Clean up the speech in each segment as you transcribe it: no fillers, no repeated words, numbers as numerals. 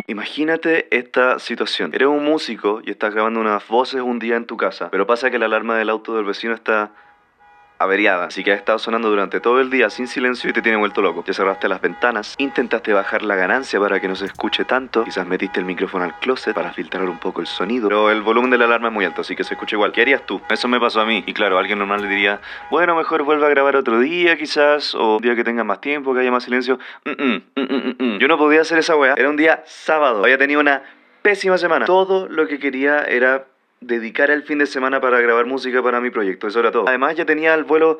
Imagínate esta situación. Eres un músico y estás grabando unas voces un día en tu casa, pero pasa que la alarma del auto del vecino está averiada, así que ha estado sonando durante todo el día sin silencio y te tiene vuelto loco. Ya cerraste las ventanas, intentaste bajar la ganancia para que no se escuche tanto, quizás metiste el micrófono al closet para filtrar un poco el sonido, pero el volumen de la alarma es muy alto, así que se escucha igual. ¿Qué harías tú? Eso me pasó a mí, y claro, alguien normal le diría, bueno, mejor vuelve a grabar otro día quizás, o un día que tenga más tiempo, que haya más silencio. Yo no podía hacer esa wea. Era un día sábado, había tenido una pésima semana. Todo lo que quería era dedicar el fin de semana para grabar música para mi proyecto, eso era todo. Además ya tenía el vuelo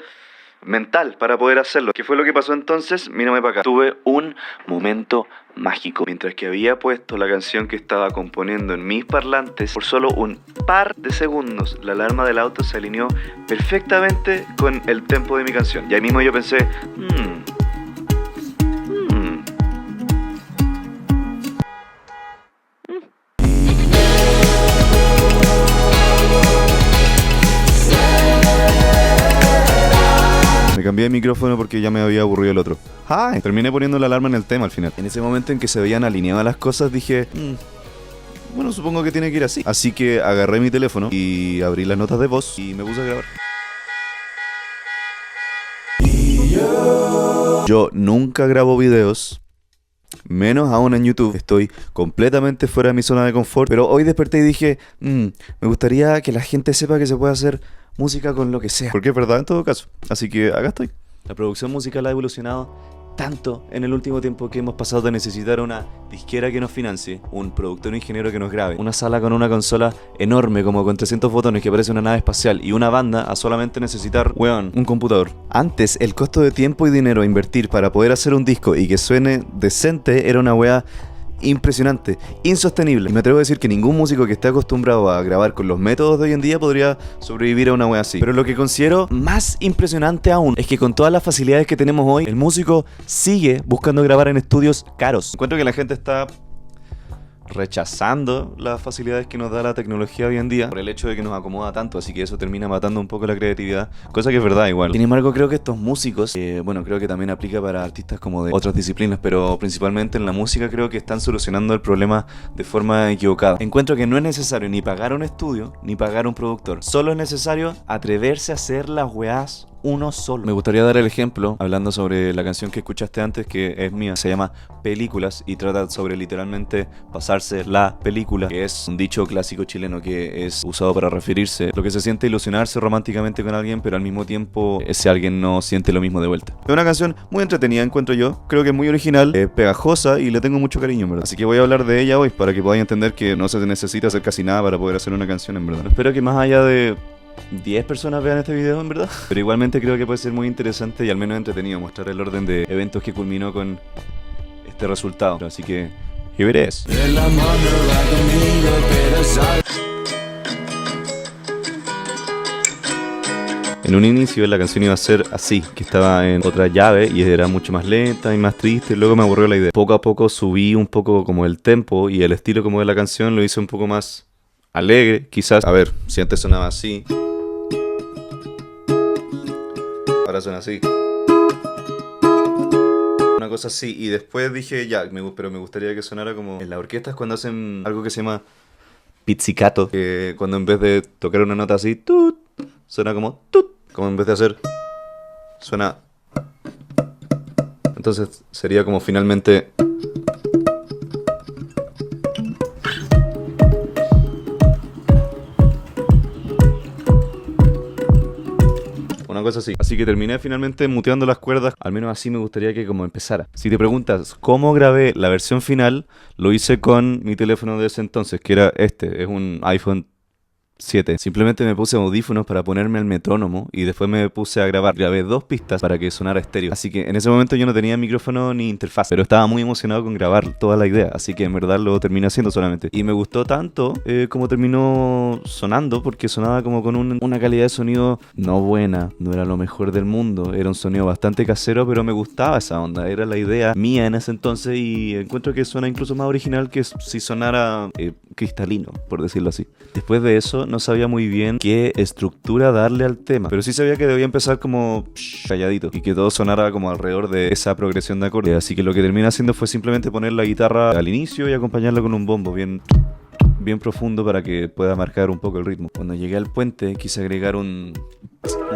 mental para poder hacerlo. ¿Qué fue lo que pasó entonces? Mírame para acá. Tuve un momento mágico. Mientras que había puesto la canción que estaba componiendo en mis parlantes, por solo un par de segundos, la alarma del auto se alineó perfectamente con el tempo de mi canción. Y ahí mismo yo pensé, Me cambié de micrófono porque ya me había aburrido el otro. ¡Ay! Terminé poniendo la alarma en el tema al final. En ese momento en que se veían alineadas las cosas dije, bueno, supongo que tiene que ir así. Así que agarré mi teléfono y abrí las notas de voz y me puse a grabar. Yo nunca grabo videos, menos aún en YouTube. Estoy completamente fuera de mi zona de confort. Pero hoy desperté y dije, me gustaría que la gente sepa que se puede hacer música con lo que sea. Porque es verdad en todo caso. Así que acá estoy. La producción musical ha evolucionado tanto en el último tiempo que hemos pasado de necesitar una disquera que nos financie, un productor o ingeniero que nos grabe, una sala con una consola enorme como con 300 botones que parece una nave espacial y una banda a solamente necesitar, un computador. Antes el costo de tiempo y dinero a invertir para poder hacer un disco y que suene decente era una wea impresionante, insostenible. Y me atrevo a decir que ningún músico que esté acostumbrado a grabar con los métodos de hoy en día podría sobrevivir a una wea así. Pero lo que considero más impresionante aún es que con todas las facilidades que tenemos hoy, el músico sigue buscando grabar en estudios caros. Encuentro que la gente está rechazando las facilidades que nos da la tecnología hoy en día por el hecho de que nos acomoda tanto, así que eso termina matando un poco la creatividad, cosa que es verdad igual. Sin embargo, creo que estos músicos, creo que también aplica para artistas como de otras disciplinas, pero principalmente en la música creo que están solucionando el problema de forma equivocada. Encuentro que no es necesario ni pagar un estudio, ni pagar un productor, solo es necesario atreverse a hacer las weás uno solo. Me gustaría dar el ejemplo, hablando sobre la canción que escuchaste antes, que es mía, se llama Películas y trata sobre literalmente pasarse la película, que es un dicho clásico chileno que es usado para referirse a lo que se siente ilusionarse románticamente con alguien, pero al mismo tiempo ese alguien no siente lo mismo de vuelta. Es una canción muy entretenida, encuentro yo, creo que es muy original, pegajosa y le tengo mucho cariño, en verdad. Así que voy a hablar de ella hoy para que podáis entender que no se necesita hacer casi nada para poder hacer una canción, en verdad. Espero que más allá de 10 personas vean este video, en verdad. Pero igualmente creo que puede ser muy interesante y al menos entretenido mostrar el orden de eventos que culminó con este resultado. Así que, here it is. En un inicio la canción iba a ser así, que estaba en otra llave y era mucho más lenta y más triste, y luego me aburrió la idea. Poco a poco subí un poco como el tempo y el estilo como de la canción lo hice un poco más alegre, quizás. A ver, si antes sonaba así, ahora suena así. Una cosa así. Y después dije, ya, pero me gustaría que sonara como en las orquestas cuando hacen algo que se llama pizzicato. Que cuando en vez de tocar una nota así, tut, suena como tut. Como en vez de hacer, suena. Entonces sería como finalmente. Una cosa así. Así que terminé finalmente muteando las cuerdas. Al menos así me gustaría que como empezara. Si te preguntas cómo grabé la versión final, lo hice con mi teléfono de ese entonces, que era este. Es un iPhone 7. Simplemente me puse audífonos para ponerme al metrónomo y después me puse a grabar. Grabé 2 pistas para que sonara estéreo. Así que en ese momento yo no tenía micrófono ni interfaz, pero estaba muy emocionado con grabar toda la idea. Así que en verdad lo terminé haciendo solamente. Y me gustó tanto como terminó sonando, porque sonaba como con una calidad de sonido no buena. No era lo mejor del mundo. Era un sonido bastante casero, pero me gustaba esa onda. Era la idea mía en ese entonces y encuentro que suena incluso más original que si sonara cristalino, por decirlo así. Después de eso no sabía muy bien qué estructura darle al tema, pero sí sabía que debía empezar como calladito y que todo sonara como alrededor de esa progresión de acordes. Así que lo que terminé haciendo fue simplemente poner la guitarra al inicio y acompañarla con un bombo bien profundo para que pueda marcar un poco el ritmo. Cuando llegué al puente quise agregar un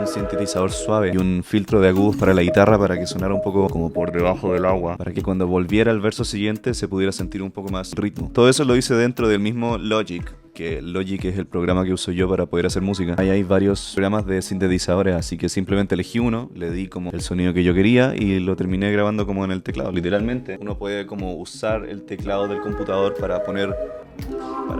sintetizador suave y un filtro de agudos para la guitarra para que sonara un poco como por debajo del agua, para que cuando volviera al verso siguiente se pudiera sentir un poco más ritmo. Todo eso lo hice dentro del mismo Logic, que Logic es el programa que uso yo para poder hacer música. Ahí hay varios programas de sintetizadores, así que simplemente elegí uno, le di como el sonido que yo quería y lo terminé grabando como en el teclado. Literalmente uno puede como usar el teclado del computador para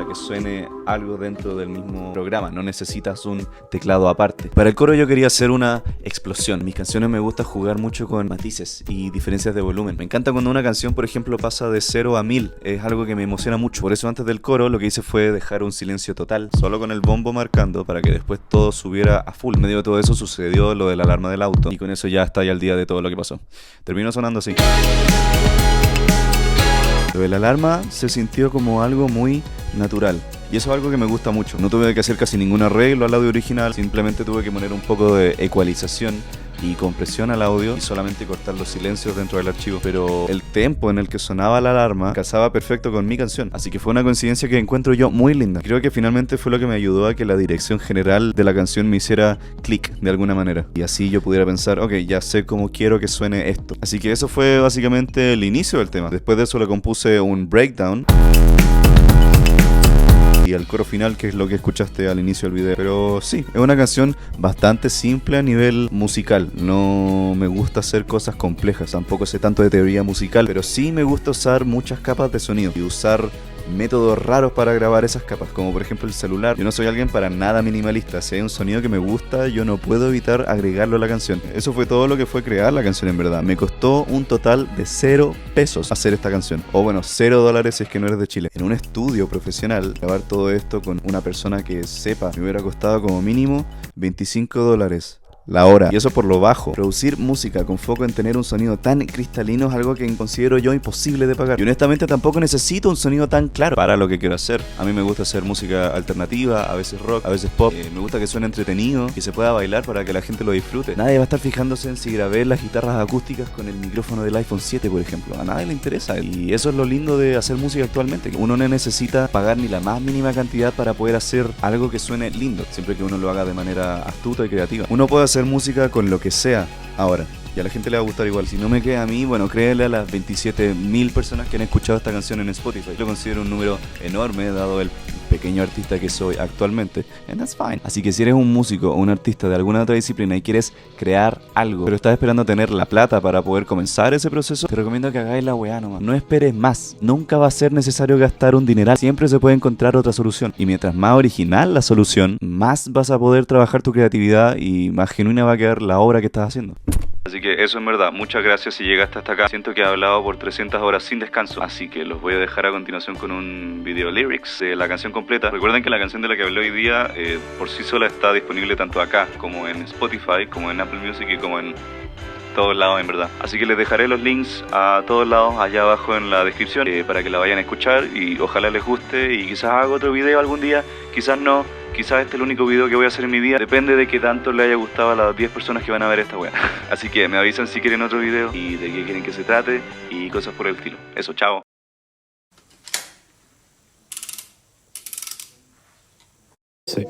que suene algo dentro del mismo programa, no necesitas un teclado aparte. Para el coro yo quería hacer una explosión. Mis canciones me gusta jugar mucho con matices y diferencias de volumen. Me encanta cuando una canción, por ejemplo, pasa de 0 a 1000, es algo que me emociona mucho. Por eso antes del coro lo que hice fue dejar un silencio total, solo con el bombo marcando, para que después todo subiera a full. En medio de todo eso sucedió lo de la alarma del auto y con eso ya está ya al día de todo lo que pasó. Terminó sonando así. Lo de la alarma se sintió como algo muy natural. Y eso es algo que me gusta mucho. No tuve que hacer casi ningún arreglo al audio original. Simplemente tuve que poner un poco de ecualización y compresión al audio y solamente cortar los silencios dentro del archivo. Pero el tempo en el que sonaba la alarma casaba perfecto con mi canción. Así que fue una coincidencia que encuentro yo muy linda. Creo que finalmente fue lo que me ayudó a que la dirección general de la canción me hiciera clic de alguna manera. Y así yo pudiera pensar, ok, ya sé cómo quiero que suene esto. Así que eso fue básicamente el inicio del tema. Después de eso le compuse un breakdown y al coro final, que es lo que escuchaste al inicio del video. Pero sí, es una canción bastante simple a nivel musical. No me gusta hacer cosas complejas, tampoco sé tanto de teoría musical, pero sí me gusta usar muchas capas de sonido y usar métodos raros para grabar esas capas, como por ejemplo el celular. Yo no soy alguien para nada minimalista. Si hay un sonido que me gusta, yo no puedo evitar agregarlo a la canción. Eso fue todo lo que fue crear la canción, en verdad. Me costó un total de 0 pesos hacer esta canción, o bueno, $0 si es que no eres de Chile. En un estudio profesional, grabar todo esto con una persona que sepa, me hubiera costado como mínimo $25 la hora, y eso por lo bajo. Producir música con foco en tener un sonido tan cristalino es algo que considero yo imposible de pagar. Y honestamente tampoco necesito un sonido tan claro para lo que quiero hacer. A mí me gusta hacer música alternativa, a veces rock, a veces pop. Me gusta que suene entretenido, que se pueda bailar para que la gente lo disfrute. Nadie va a estar fijándose en si grabé las guitarras acústicas con el micrófono del iPhone 7, por ejemplo. A nadie le interesa. Y eso es lo lindo de hacer música actualmente. Uno no necesita pagar ni la más mínima cantidad para poder hacer algo que suene lindo, siempre que uno lo haga de manera astuta y creativa. Uno puede hacer música con lo que sea ahora y a la gente le va a gustar igual. Si no me queda a mí, bueno, créele a las 27.000 personas que han escuchado esta canción en Spotify. Lo considero un número enorme dado el pequeño artista que soy actualmente, and that's fine. Así que si eres un músico o un artista de alguna otra disciplina y quieres crear algo, pero estás esperando tener la plata para poder comenzar ese proceso, te recomiendo que hagáis la weá nomás. No esperes más. Nunca va a ser necesario gastar un dineral. Siempre se puede encontrar otra solución. Y mientras más original la solución, más vas a poder trabajar tu creatividad y más genuina va a quedar la obra que estás haciendo. Así que eso en verdad, muchas gracias si llegaste hasta acá. Siento que he hablado por 300 horas sin descanso, así que los voy a dejar a continuación con un video lyrics de la canción completa. Recuerden que la canción de la que hablé hoy día por sí sola está disponible tanto acá como en Spotify, como en Apple Music y como en todos lados en verdad. Así que les dejaré los links a todos lados allá abajo en la descripción para que la vayan a escuchar y ojalá les guste y quizás haga otro video algún día, quizás no. Quizás este es el único video que voy a hacer en mi vida. Depende de qué tanto le haya gustado a las 10 personas que van a ver esta wea. Así que me avisan si quieren otro video y de qué quieren que se trate y cosas por el estilo. Eso, chao. Sí.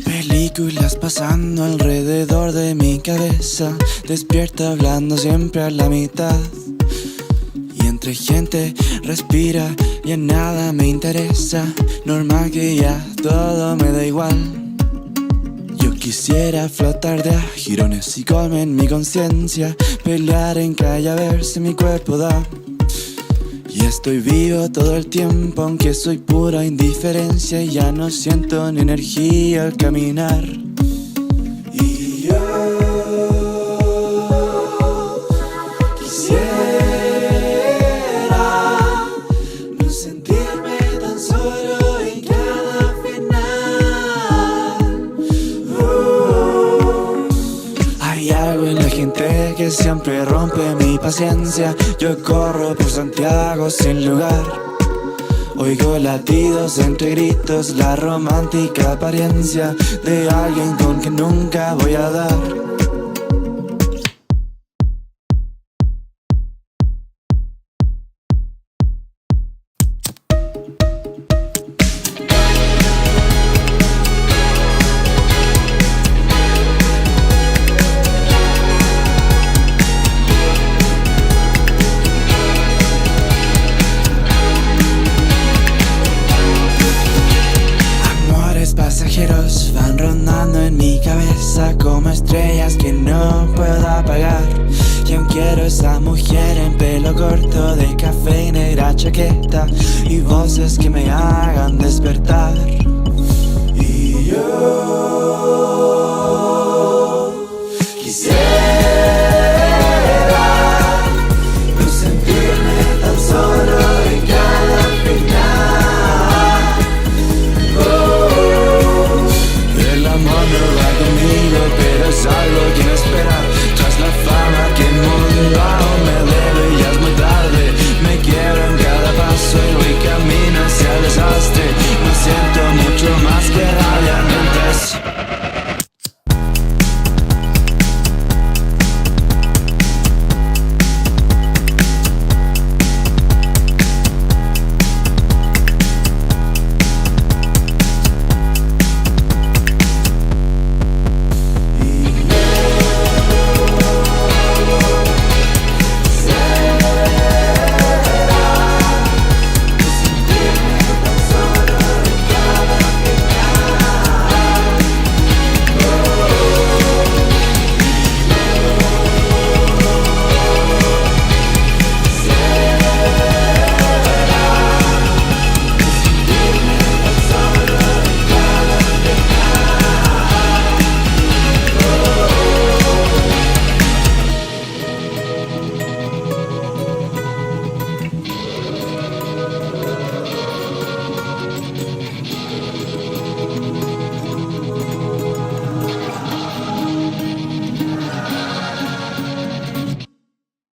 Películas pasando alrededor de mi cabeza, despierta hablando siempre a la mitad. Y entre gente respira y en nada me interesa, normal que ya todo me da igual. Yo quisiera flotar de a jirones y colme en mi conciencia, pelear en calle a ver si mi cuerpo da. Y estoy vivo todo el tiempo, aunque soy pura indiferencia y ya no siento ni energía al caminar. Y yo quisiera no sentirme tan solo. que siempre rompe mi paciencia. Yo corro por Santiago sin lugar. Oigo latidos entre gritos, la romántica apariencia de alguien con quien nunca voy a dar. Pasajeros van rondando en mi cabeza como estrellas que no puedo apagar. Y aún quiero esa mujer en pelo corto, de café y negra chaqueta, y voces que me hagan despertar. Y yo quisiera